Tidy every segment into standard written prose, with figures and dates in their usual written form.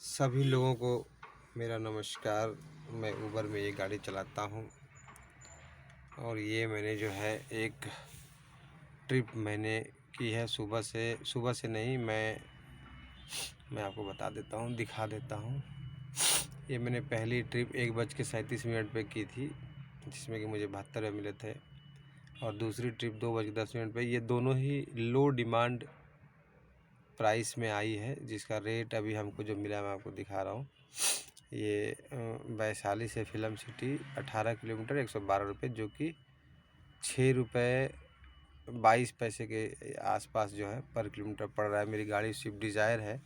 सभी लोगों को मेरा नमस्कार। मैं उबर में ये गाड़ी चलाता हूँ और ये मैंने जो है एक ट्रिप मैंने की है सुबह से नहीं, मैं आपको बता देता हूँ, दिखा देता हूँ। ये मैंने पहली ट्रिप 1:37 पे की थी, जिसमें कि मुझे 72 रुपये मिले थे, और दूसरी ट्रिप 2:10 पे। ये दोनों ही लो डिमांड प्राइस में आई है, जिसका रेट अभी हमको जो मिला मैं आपको दिखा रहा हूँ। ये वैशाली से फिल्म सिटी 18 किलोमीटर 112 रुपये, जो कि 6 रुपये 22 पैसे के आसपास जो है पर किलोमीटर पड़ रहा है। मेरी गाड़ी स्विफ्ट डिज़ायर है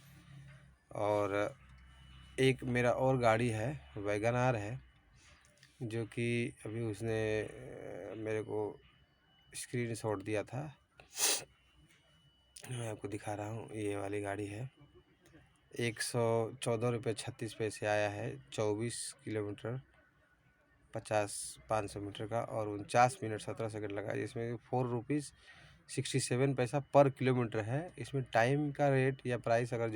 और एक मेरा और गाड़ी है, वैगन आर है, जो कि अभी उसने मेरे को स्क्रीनशॉट दिया था। मैं आपको दिखा रहा हूँ, ये वाली गाड़ी है। 114 रुपये 36 पैसे आया है, 24 किलोमीटर 500 मीटर का, और 49 मिनट 17 सेकंड लगा, जिसमें 4 रुपीज़ 67 पैसा पर किलोमीटर है। इसमें टाइम का रेट या प्राइस अगर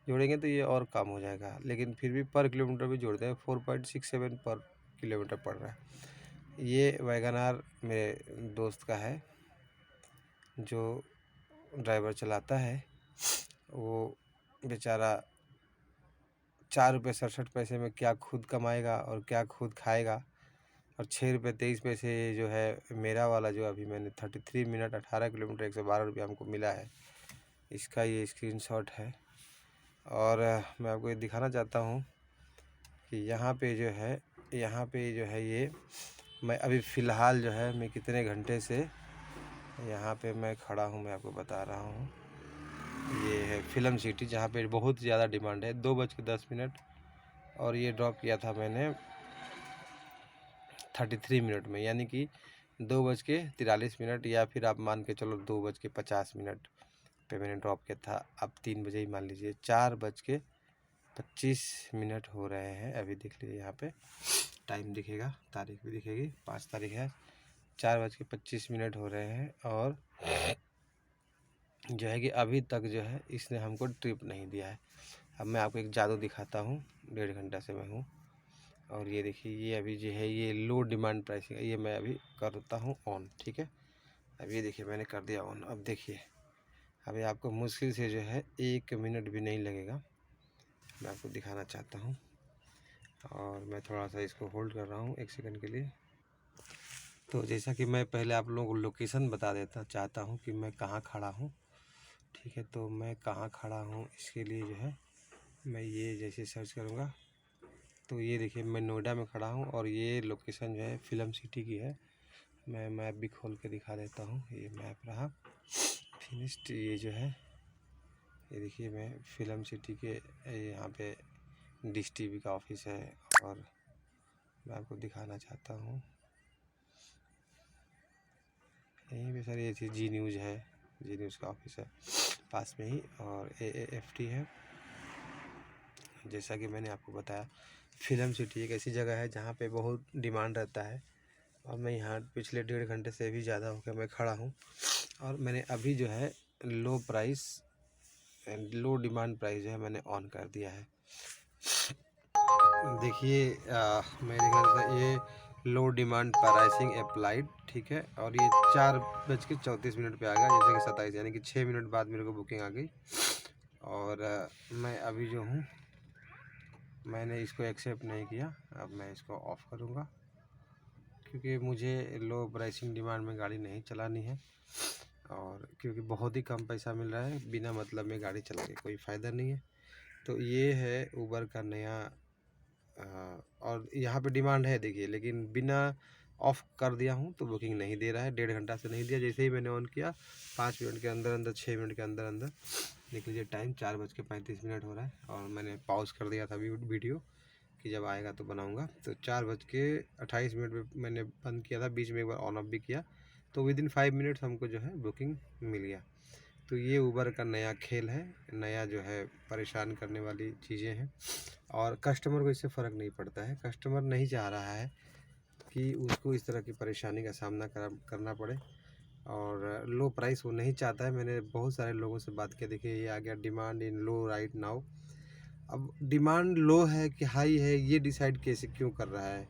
जोड़ेंगे तो ये और कम हो जाएगा, लेकिन फिर भी पर किलोमीटर भी जोड़ते हैं 4.67 पर किलोमीटर पड़ रहा है। ये वैगन आर मेरे दोस्त का है, जो ड्राइवर चलाता है। वो बेचारा 4 रुपये 67 पैसे में क्या खुद कमाएगा और क्या खुद खाएगा, और 6 रुपये 23 पैसे जो है मेरा वाला, जो अभी मैंने 33 मिनट 18 किलोमीटर 112 रुपये हमको मिला है, इसका ये स्क्रीनशॉट है। और मैं आपको ये दिखाना चाहता हूँ कि यहाँ पे जो है ये मैं अभी फ़िलहाल जो है मैं कितने घंटे से यहाँ पे मैं खड़ा हूँ, मैं आपको बता रहा हूँ। ये है फिल्म सिटी, जहाँ पे बहुत ज़्यादा डिमांड है। 2:10 और ये ड्रॉप किया था मैंने 33 मिनट में, यानी कि 2:43, या फिर आप मान के चलो 2:50 पे मैंने ड्रॉप किया था। अब 3 बजे ही मान लीजिए, 4:25 हो रहे हैं। अभी देख लीजिए, यहाँ पे टाइम दिखेगा, तारीख भी दिखेगी, 5 तारीख है। 4:25 हो रहे हैं, और जो है कि अभी तक जो है इसने हमको ट्रिप नहीं दिया है। अब मैं आपको एक जादू दिखाता हूँ। 1.5 घंटा से मैं हूँ, और ये देखिए, ये अभी जो है ये लो डिमांड प्राइसिंग है। ये मैं अभी करता हूँ ऑन, ठीक है। अब ये देखिए, मैंने कर दिया ऑन। अब देखिए, अभी आपको मुश्किल से जो है 1 मिनट भी नहीं लगेगा। मैं आपको दिखाना चाहता हूँ, और मैं थोड़ा सा इसको होल्ड कर रहा हूँ 1 सेकंड के लिए। तो जैसा कि मैं पहले आप लोगों को लोकेशन बता देता चाहता हूँ कि मैं कहाँ खड़ा हूँ, ठीक है। तो मैं कहाँ खड़ा हूँ, इसके लिए जो है मैं ये जैसे सर्च करूँगा, तो ये देखिए मैं नोएडा में खड़ा हूँ, और ये लोकेशन जो है फिल्म सिटी की है। मैं मैप भी खोल के दिखा देता हूँ। ये मैप रहा फिनिश्ड। ये जो है, ये देखिए मैं फिल्म सिटी के यहाँ पे डिश टीवी का ऑफिस है, और मैं आपको दिखाना चाहता हूँ यहीं पे सर। ये चीज़ जी न्यूज़ है, जी न्यूज़ का ऑफिस है पास में ही, और AAFT है। जैसा कि मैंने आपको बताया, फिल्म सिटी एक ऐसी जगह है जहाँ पे बहुत डिमांड रहता है, और मैं यहाँ पिछले 1.5 घंटे से भी ज़्यादा होकर मैं खड़ा हूँ, और मैंने अभी जो है लो डिमांड प्राइस जो है मैंने ऑन कर दिया है। देखिए, मेरे घर का ये लो डिमांड प्राइसिंग अप्लाइड, ठीक है। और ये 4:34 पे आ गया, जैसे कि 27, यानी कि 6 मिनट बाद मेरे को बुकिंग आ गई। और मैं अभी जो हूँ, मैंने इसको एक्सेप्ट नहीं किया। अब मैं इसको ऑफ़ करूँगा, क्योंकि मुझे लो प्राइसिंग डिमांड में गाड़ी नहीं चलानी है, और क्योंकि बहुत ही कम पैसा मिल रहा है, बिना मतलब में गाड़ी चला के कोई फ़ायदा नहीं है। तो ये है उबर का नया और यहाँ पे डिमांड है देखिए, लेकिन बिना ऑफ़ कर दिया हूँ तो बुकिंग नहीं दे रहा है। 1.5 घंटा से नहीं दिया। जैसे ही मैंने ऑन किया, 5 मिनट के अंदर अंदर, 6 मिनट के अंदर अंदर, देख लीजिए टाइम 4:35 हो रहा है, और मैंने पॉज कर दिया था वीडियो कि जब आएगा तो बनाऊंगा। तो 4:28 पे मैंने बंद किया था, बीच में एक बार ऑन ऑफ भी किया, तो विदिन 5 मिनट्स हमको जो है बुकिंग मिल गया। तो ये उबर का नया खेल है, नया जो है परेशान करने वाली चीज़ें हैं, और कस्टमर को इससे फ़र्क नहीं पड़ता है। कस्टमर नहीं चाह रहा है कि उसको इस तरह की परेशानी का सामना करना पड़े, और लो प्राइस वो नहीं चाहता है। मैंने बहुत सारे लोगों से बात किया, देखिए ये आ गया demand in low right now, अब डिमांड लो है कि हाई है, ये डिसाइड कैसे क्यों कर रहा है?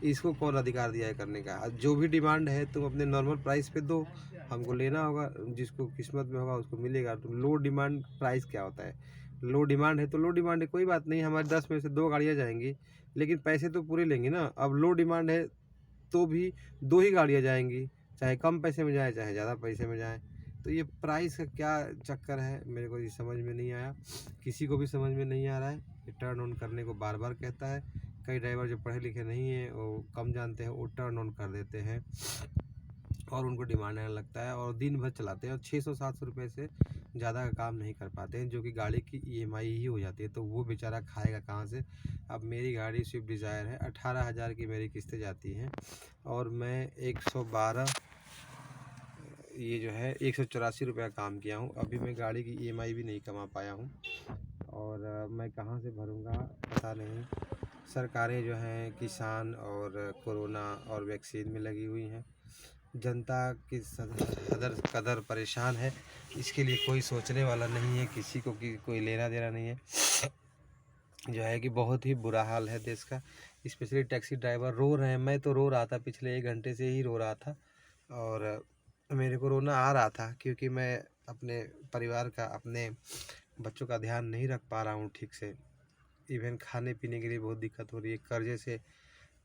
इसको कौन अधिकार दिया है करने का? जो भी डिमांड है तुम अपने नॉर्मल प्राइस पे दो, हमको लेना होगा, जिसको किस्मत में होगा उसको मिलेगा। तो लो डिमांड प्राइस क्या होता है? लो डिमांड है तो लो डिमांड है, कोई बात नहीं, हमारे 10 में से 2 गाड़ियाँ जाएँगी, लेकिन पैसे तो पूरे लेंगे ना। अब लो डिमांड है तो भी 2 ही गाड़ियाँ जाएँगी, चाहे कम पैसे में जाएँ, चाहे ज़्यादा पैसे में जाएँ। तो ये प्राइस का क्या चक्कर है, मेरे को ये समझ में नहीं आया, किसी को भी समझ में नहीं आ रहा है। ये टर्न ऑन करने को बार-बार कहता है। कई ड्राइवर जो पढ़े लिखे नहीं हैं, वो कम जानते हैं, वो टर्न ऑन कर देते हैं और उनको डिमांड आने लगता है और दिन भर चलाते हैं और 600-700 रुपये से ज़्यादा का काम नहीं कर पाते हैं, जो कि गाड़ी की ईएमआई ही हो जाती है। तो वो बेचारा खाएगा कहाँ से? अब मेरी गाड़ी स्विफ्ट डिज़ायर है, 18,000 की मेरी किस्तें जाती हैं और मैं 112 ये जो है 184 रुपये का काम किया हूँ। अभी मैं गाड़ी की ईएमआई भी नहीं कमा पाया हूँ और मैं कहाँ से भरूँगा पता नहीं। सरकारें जो हैं किसान और कोरोना और वैक्सीन में लगी हुई हैं, जनता की हदर कदर परेशान है, इसके लिए कोई सोचने वाला नहीं है, किसी को कोई लेना देना नहीं है। जो है कि बहुत ही बुरा हाल है देश का, स्पेशली टैक्सी ड्राइवर रो रहे हैं। मैं तो रो रहा था, पिछले 1 घंटे से ही रो रहा था और मेरे को रोना आ रहा था क्योंकि मैं अपने परिवार का, अपने बच्चों का ध्यान नहीं रख पा रहा हूँ ठीक से। इवन खाने पीने के लिए बहुत दिक्कत हो रही है, कर्जे से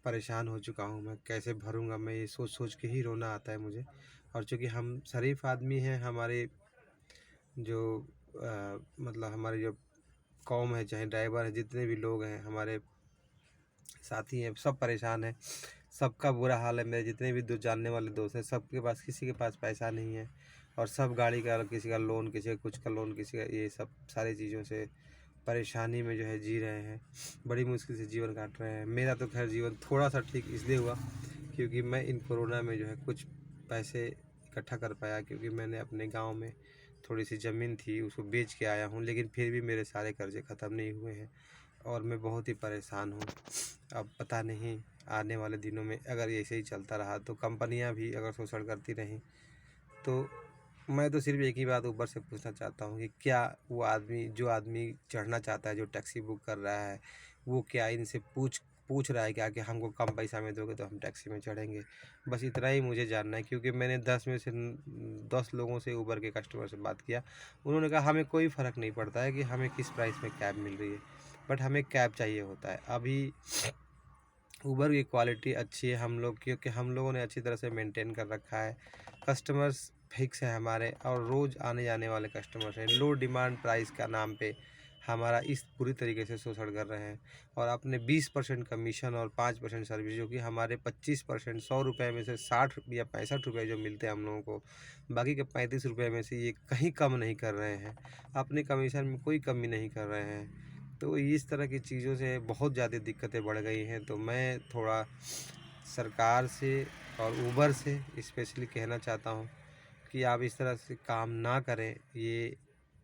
परेशान हो चुका हूँ मैं, कैसे भरूँगा मैं, ये सोच सोच के ही रोना आता है मुझे। और चूँकि हम शरीफ आदमी हैं, हमारे जो मतलब हमारी जो कौम है, चाहे ड्राइवर है, जितने भी लोग हैं, हमारे साथी हैं, सब परेशान हैं, सबका बुरा हाल है। मेरे जितने भी दो जानने वाले दोस्त हैं, सबके पास, किसी के पास पैसा नहीं है और सब गाड़ी का, किसी का लोन, किसी का कुछ का लोन, किसी का, ये सब सारी चीज़ों से परेशानी में जो है जी रहे हैं, बड़ी मुश्किल से जीवन काट रहे हैं। मेरा तो खैर जीवन थोड़ा सा ठीक इसलिए हुआ क्योंकि मैं इन कोरोना में जो है कुछ पैसे इकट्ठा कर पाया, क्योंकि मैंने अपने गांव में थोड़ी सी ज़मीन थी, उसको बेच के आया हूं, लेकिन फिर भी मेरे सारे कर्ज़े ख़त्म नहीं हुए हैं और मैं बहुत ही परेशान हूं। अब पता नहीं आने वाले दिनों में अगर ऐसे ही चलता रहा तो कंपनियां भी अगर शोषण करती रहीं तो मैं तो सिर्फ एक ही बात ऊबर से पूछना चाहता हूँ कि क्या वो आदमी, जो आदमी चढ़ना चाहता है, जो टैक्सी बुक कर रहा है, वो क्या इनसे पूछ रहा है क्या कि हमको कम पैसा में दोगे तो हम टैक्सी में चढ़ेंगे? बस इतना ही मुझे जानना है, क्योंकि मैंने 10 में से 10 लोगों से, ऊबर के कस्टमर से बात किया, उन्होंने कहा हमें कोई फ़र्क नहीं पड़ता है कि हमें किस प्राइस में कैब मिल रही है, बट हमें कैब चाहिए होता है। अभी ऊबर की क्वालिटी अच्छी है हम लोग, क्योंकि हम लोगों ने अच्छी तरह से मेंटेन कर रखा है, कस्टमर्स फिक्स हैं हमारे और रोज़ आने जाने वाले कस्टमर्स हैं। लो डिमांड प्राइस का नाम पे हमारा इस पूरी तरीके से शोषण कर रहे हैं और अपने 20% कमीशन और 5% सर्विस, जो कि हमारे 25%, 100 रुपये में से 60 या 65 रुपये जो मिलते हैं हम लोगों को, बाकी के 35 रुपये में से ये कहीं कम नहीं कर रहे हैं, अपने कमीशन में कोई कमी नहीं कर रहे हैं। तो इस तरह की चीज़ों से बहुत ज़्यादा दिक्कतें बढ़ गई हैं। तो मैं थोड़ा सरकार से और ऊबर से स्पेशली कहना चाहता हूँ कि आप इस तरह से काम ना करें, ये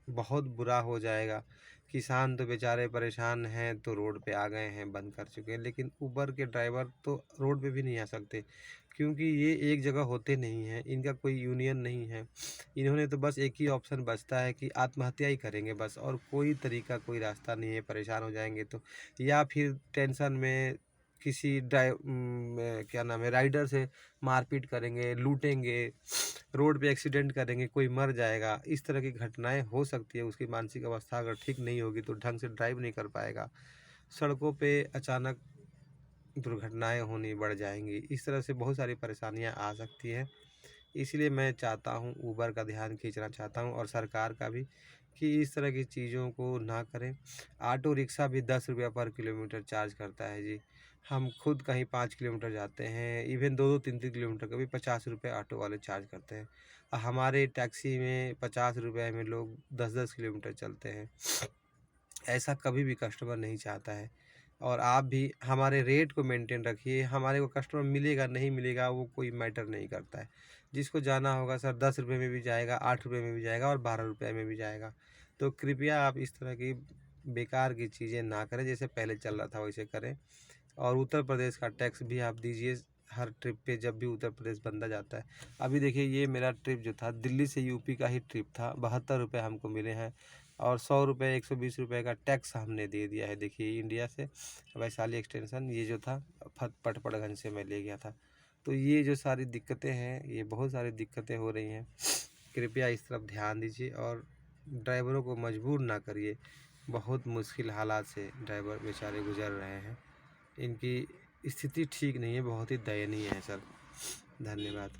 बहुत बुरा हो जाएगा। किसान तो बेचारे परेशान हैं, तो रोड पे आ गए हैं, बंद कर चुके हैं, लेकिन ऊबर के ड्राइवर तो रोड पे भी नहीं आ सकते क्योंकि ये एक जगह होते नहीं हैं, इनका कोई यूनियन नहीं है। इन्होंने तो बस एक ही ऑप्शन बचता है कि आत्महत्या ही करेंगे बस, और कोई तरीका, कोई रास्ता नहीं है, परेशान हो जाएंगे तो, या फिर टेंशन में किसी क्या नाम है, राइडर से मारपीट करेंगे, लूटेंगे, रोड पे एक्सीडेंट करेंगे, कोई मर जाएगा। इस तरह की घटनाएं हो सकती है। उसकी मानसिक अवस्था अगर ठीक नहीं होगी तो ढंग से ड्राइव नहीं कर पाएगा, सड़कों पे अचानक दुर्घटनाएं होनी बढ़ जाएंगी। इस तरह से बहुत सारी परेशानियां आ सकती हैं। इसलिए मैं चाहता हूं, ऊबर का ध्यान खींचना चाहता हूं और सरकार का भी, कि इस तरह की चीज़ों को ना करें। ऑटो रिक्शा भी 10 रुपया पर किलोमीटर चार्ज करता है जी। हम खुद कहीं 5 किलोमीटर जाते हैं, इवन 2-2 3-3 किलोमीटर का भी 50 रुपये ऑटो वाले चार्ज करते हैं। हमारे टैक्सी में 50 रुपये में लोग 10-10 किलोमीटर चलते हैं। ऐसा कभी भी कस्टमर नहीं चाहता है और आप भी हमारे रेट को मेंटेन रखिए। हमारे को कस्टमर मिलेगा नहीं मिलेगा वो कोई मैटर नहीं करता है। जिसको जाना होगा सर 10 रुपये में भी जाएगा, 8 रुपये में भी जाएगा और 12 रुपये में भी जाएगा। तो कृपया आप इस तरह की बेकार की चीज़ें ना करें, जैसे पहले चल रहा था वैसे करें। और उत्तर प्रदेश का टैक्स भी आप दीजिए हर ट्रिप पे, जब भी उत्तर प्रदेश बंदा जाता है। अभी देखिए, ये मेरा ट्रिप जो था दिल्ली से यूपी का ही ट्रिप था, 72 रुपये हमको मिले हैं और 100 रुपये 120 रुपये का टैक्स हमने दे दिया है। देखिए इंडिया से वैशाली एक्सटेंशन ये जो था पटपड़गंज से मैं ले गया था। तो ये जो सारी दिक्कतें हैं, ये बहुत सारी दिक्कतें हो रही हैं, कृपया इस तरफ ध्यान दीजिए और ड्राइवरों को मजबूर ना करिए। बहुत मुश्किल हालात से ड्राइवर बेचारे गुजर रहे हैं, इनकी स्थिति ठीक नहीं है, बहुत ही दयनीय है सर। धन्यवाद।